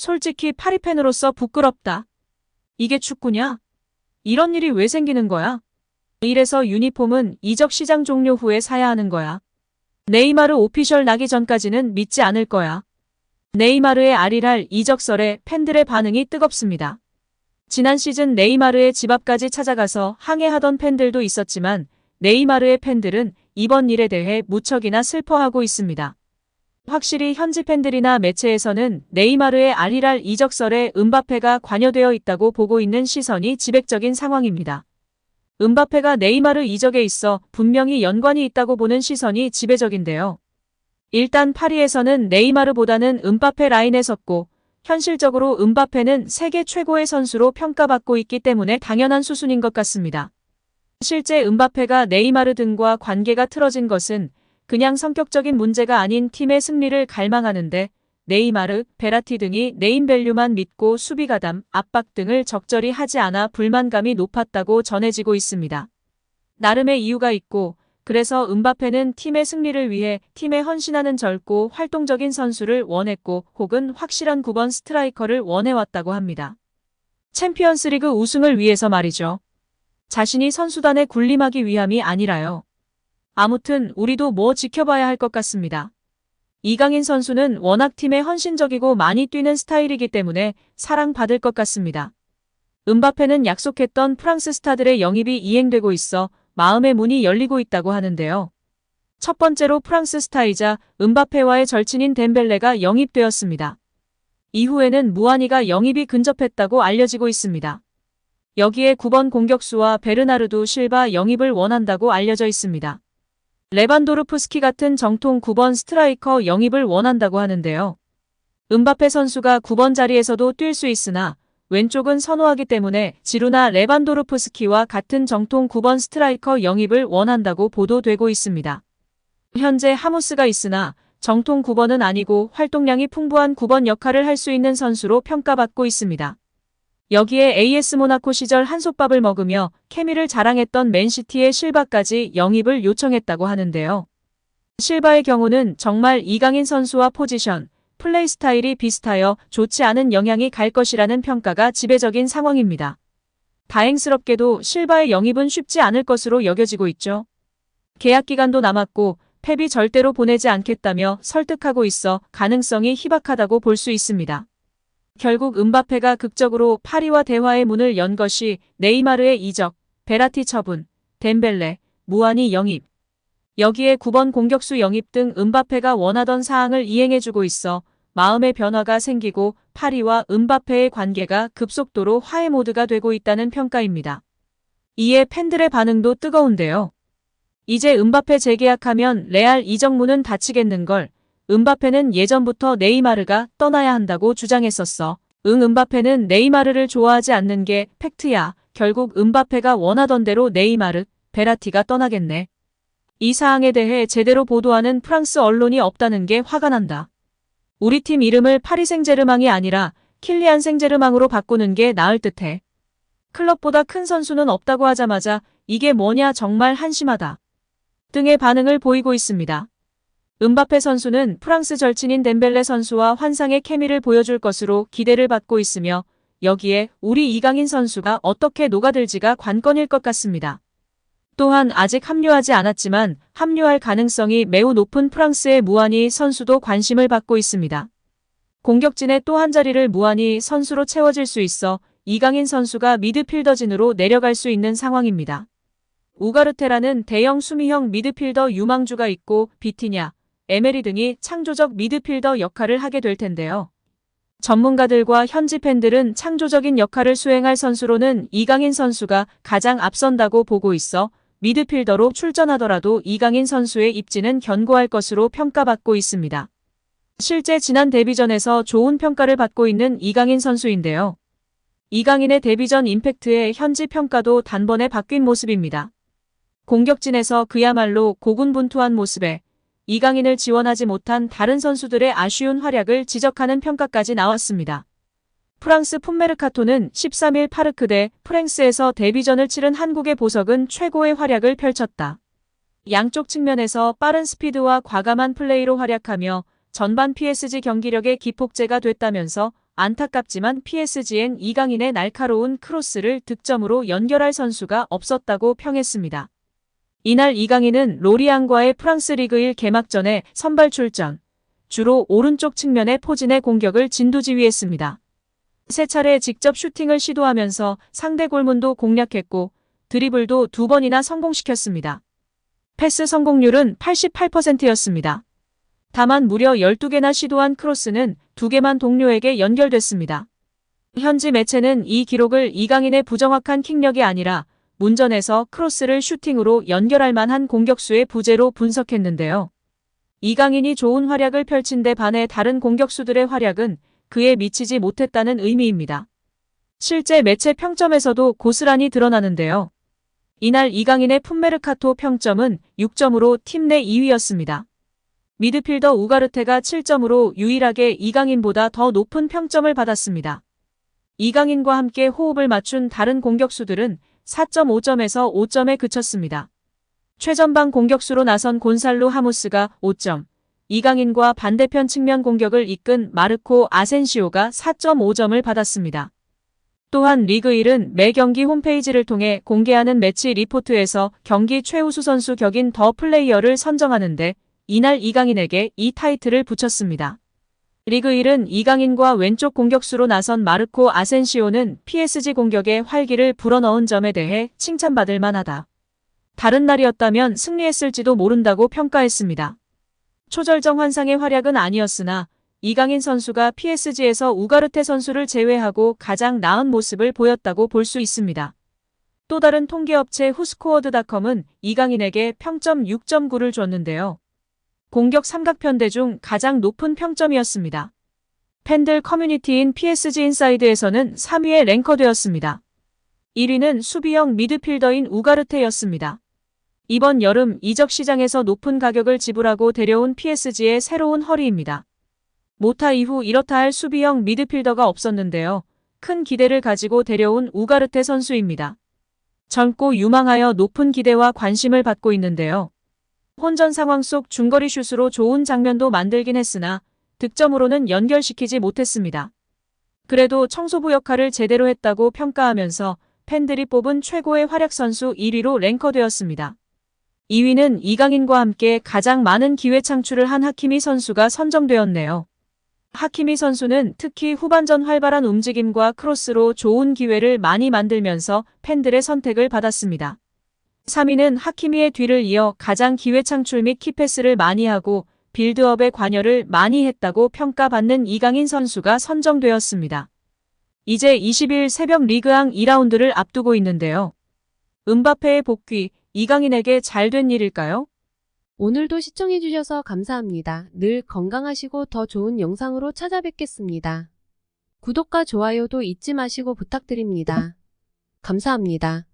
솔직히 파리 팬으로서 부끄럽다. 이게 축구냐? 이런 일이 왜 생기는 거야? 이래서 유니폼은 이적 시장 종료 후에 사야 하는 거야. 네이마르 오피셜 나기 전까지는 믿지 않을 거야. 네이마르의 아리랄 이적설에 팬들의 반응이 뜨겁습니다. 지난 시즌 네이마르의 집 앞까지 찾아가서 항해하던 팬들도 있었지만 네이마르의 팬들은 이번 일에 대해 무척이나 슬퍼하고 있습니다. 확실히 현지 팬들이나 매체에서는 네이마르의 아리랄 이적설에 음바페가 관여되어 있다고 보고 있는 시선이 지배적인 상황입니다. 음바페가 네이마르 이적에 있어 분명히 연관이 있다고 보는 시선이 지배적인데요. 일단 파리에서는 네이마르보다는 음바페 라인에 섰고 현실적으로 음바페는 세계 최고의 선수로 평가받고 있기 때문에 당연한 수순인 것 같습니다. 실제 음바페가 네이마르 등과 관계가 틀어진 것은 그냥 성격적인 문제가 아닌 팀의 승리를 갈망하는데 네이마르, 베라티 등이 네임밸류만 믿고 수비 가담, 압박 등을 적절히 하지 않아 불만감이 높았다고 전해지고 있습니다. 나름의 이유가 있고 그래서 음바페는 팀의 승리를 위해 팀에 헌신하는 젊고 활동적인 선수를 원했고 혹은 확실한 9번 스트라이커를 원해왔다고 합니다. 챔피언스리그 우승을 위해서 말이죠. 자신이 선수단에 군림하기 위함이 아니라요. 아무튼 우리도 뭐 지켜봐야 할 것 같습니다. 이강인 선수는 워낙 팀에 헌신적이고 많이 뛰는 스타일이기 때문에 사랑받을 것 같습니다. 음바페는 약속했던 프랑스 스타들의 영입이 이행되고 있어 마음의 문이 열리고 있다고 하는데요. 첫 번째로 프랑스 스타이자 음바페와의 절친인 덴벨레가 영입되었습니다. 이후에는 무아니가 영입이 근접했다고 알려지고 있습니다. 여기에 9번 공격수와 베르나르도 실바 영입을 원한다고 알려져 있습니다. 레반도르프스키 같은 정통 9번 스트라이커 영입을 원한다고 하는데요. 음바페 선수가 9번 자리에서도 뛸 수 있으나 왼쪽은 선호하기 때문에 지루나 레반도르프스키와 같은 정통 9번 스트라이커 영입을 원한다고 보도되고 있습니다. 현재 하무스가 있으나 정통 9번은 아니고 활동량이 풍부한 9번 역할을 할 수 있는 선수로 평가받고 있습니다. 여기에 AS 모나코 시절 한솥밥을 먹으며 케미를 자랑했던 맨시티의 실바까지 영입을 요청했다고 하는데요. 실바의 경우는 정말 이강인 선수와 포지션, 플레이 스타일이 비슷하여 좋지 않은 영향이 갈 것이라는 평가가 지배적인 상황입니다. 다행스럽게도 실바의 영입은 쉽지 않을 것으로 여겨지고 있죠. 계약 기간도 남았고 펩이 절대로 보내지 않겠다며 설득하고 있어 가능성이 희박하다고 볼 수 있습니다. 결국 음바페가 극적으로 파리와 대화의 문을 연 것이 네이마르의 이적, 베라티 처분, 덴벨레, 무아니 영입. 여기에 9번 공격수 영입 등 음바페가 원하던 사항을 이행해주고 있어 마음의 변화가 생기고 파리와 음바페의 관계가 급속도로 화해 모드가 되고 있다는 평가입니다. 이에 팬들의 반응도 뜨거운데요. 이제 음바페 재계약하면 레알 이적문은 닫히겠는걸. 음바페는 예전부터 네이마르가 떠나야 한다고 주장했었어. 음바페는 네이마르를 좋아하지 않는 게 팩트야. 결국 음바페가 원하던 대로 네이마르, 베라티가 떠나겠네. 이 사항에 대해 제대로 보도하는 프랑스 언론이 없다는 게 화가 난다. 우리 팀 이름을 파리 생제르맹이 아니라 킬리안 생제르맹으로 바꾸는 게 나을 듯해. 클럽보다 큰 선수는 없다고 하자마자 이게 뭐냐 정말 한심하다. 등의 반응을 보이고 있습니다. 음바페 선수는 프랑스 절친인 덴벨레 선수와 환상의 케미를 보여줄 것으로 기대를 받고 있으며 여기에 우리 이강인 선수가 어떻게 녹아들지가 관건일 것 같습니다. 또한 아직 합류하지 않았지만 합류할 가능성이 매우 높은 프랑스의 무아니 선수도 관심을 받고 있습니다. 공격진의 또 한 자리를 무아니 선수로 채워질 수 있어 이강인 선수가 미드필더진으로 내려갈 수 있는 상황입니다. 우가르테라는 대형 수미형 미드필더 유망주가 있고 비티냐, 에메리 등이 창조적 미드필더 역할을 하게 될 텐데요. 전문가들과 현지 팬들은 창조적인 역할을 수행할 선수로는 이강인 선수가 가장 앞선다고 보고 있어 미드필더로 출전하더라도 이강인 선수의 입지는 견고할 것으로 평가받고 있습니다. 실제 지난 데뷔전에서 좋은 평가를 받고 있는 이강인 선수인데요. 이강인의 데뷔전 임팩트의 현지 평가도 단번에 바뀐 모습입니다. 공격진에서 그야말로 고군분투한 모습에 이강인을 지원하지 못한 다른 선수들의 아쉬운 활약을 지적하는 평가까지 나왔습니다. 프랑스 풋메르카토는 13일 파르크 대 프랭스에서 데뷔전을 치른 한국의 보석은 최고의 활약을 펼쳤다. 양쪽 측면에서 빠른 스피드와 과감한 플레이로 활약하며 전반 PSG 경기력의 기폭제가 됐다면서 안타깝지만 PSG엔 이강인의 날카로운 크로스를 득점으로 연결할 선수가 없었다고 평했습니다. 이날 이강인은 로리앙과의 프랑스 리그 1 개막전에 선발 출전. 주로 오른쪽 측면의 포진의 공격을 진두지휘했습니다. 세 차례 직접 슈팅을 시도하면서 상대 골문도 공략했고 드리블도 2번이나 성공시켰습니다. 패스 성공률은 88%였습니다. 다만 무려 12개나 시도한 크로스는 2개만 동료에게 연결됐습니다. 현지 매체는 이 기록을 이강인의 부정확한 킥력이 아니라 문전에서 크로스를 슈팅으로 연결할 만한 공격수의 부재로 분석했는데요. 이강인이 좋은 활약을 펼친 데 반해 다른 공격수들의 활약은 그에 미치지 못했다는 의미입니다. 실제 매체 평점에서도 고스란히 드러나는데요. 이날 이강인의 풋메르카토 평점은 6점으로 팀 내 2위였습니다. 미드필더 우가르테가 7점으로 유일하게 이강인보다 더 높은 평점을 받았습니다. 이강인과 함께 호흡을 맞춘 다른 공격수들은 4.5점에서 5점에 그쳤습니다. 최전방 공격수로 나선 곤살로 하무스가 5점, 이강인과 반대편 측면 공격을 이끈 마르코 아센시오가 4.5점을 받았습니다. 또한 리그 1은 매 경기 홈페이지를 통해 공개하는 매치 리포트에서 경기 최우수 선수 격인 더 플레이어를 선정하는데 이날 이강인에게 이 타이틀을 붙였습니다. 리그 1은 이강인과 왼쪽 공격수로 나선 마르코 아센시오는 PSG 공격에 활기를 불어넣은 점에 대해 칭찬받을 만하다. 다른 날이었다면 승리했을지도 모른다고 평가했습니다. 초절정 환상의 활약은 아니었으나 이강인 선수가 PSG에서 우가르테 선수를 제외하고 가장 나은 모습을 보였다고 볼 수 있습니다. 또 다른 통계업체 후스코어드닷컴은 이강인에게 평점 6.9를 줬는데요. 공격 삼각편대 중 가장 높은 평점이었습니다. 팬들 커뮤니티인 PSG 인사이드에서는 3위에 랭커되었습니다. 1위는 수비형 미드필더인 우가르테였습니다. 이번 여름 이적 시장에서 높은 가격을 지불하고 데려온 PSG의 새로운 허리입니다. 모타 이후 이렇다 할 수비형 미드필더가 없었는데요. 큰 기대를 가지고 데려온 우가르테 선수입니다. 젊고 유망하여 높은 기대와 관심을 받고 있는데요. 혼전 상황 속 중거리 슛으로 좋은 장면도 만들긴 했으나 득점으로는 연결시키지 못했습니다. 그래도 청소부 역할을 제대로 했다고 평가하면서 팬들이 뽑은 최고의 활약 선수 1위로 랭커되었습니다. 2위는 이강인과 함께 가장 많은 기회 창출을 한 하키미 선수가 선정되었네요. 하키미 선수는 특히 후반전 활발한 움직임과 크로스로 좋은 기회를 많이 만들면서 팬들의 선택을 받았습니다. 3위는 하키미의 뒤를 이어 가장 기회 창출 및 키패스를 많이 하고 빌드업에 관여를 많이 했다고 평가받는 이강인 선수가 선정되었습니다. 이제 20일 새벽 리그앙 2라운드를 앞두고 있는데요. 음바페의 복귀, 이강인에게 잘된 일일까요? 오늘도 시청해주셔서 감사합니다. 늘 건강하시고 더 좋은 영상으로 찾아뵙겠습니다. 구독과 좋아요도 잊지 마시고 부탁드립니다. 감사합니다.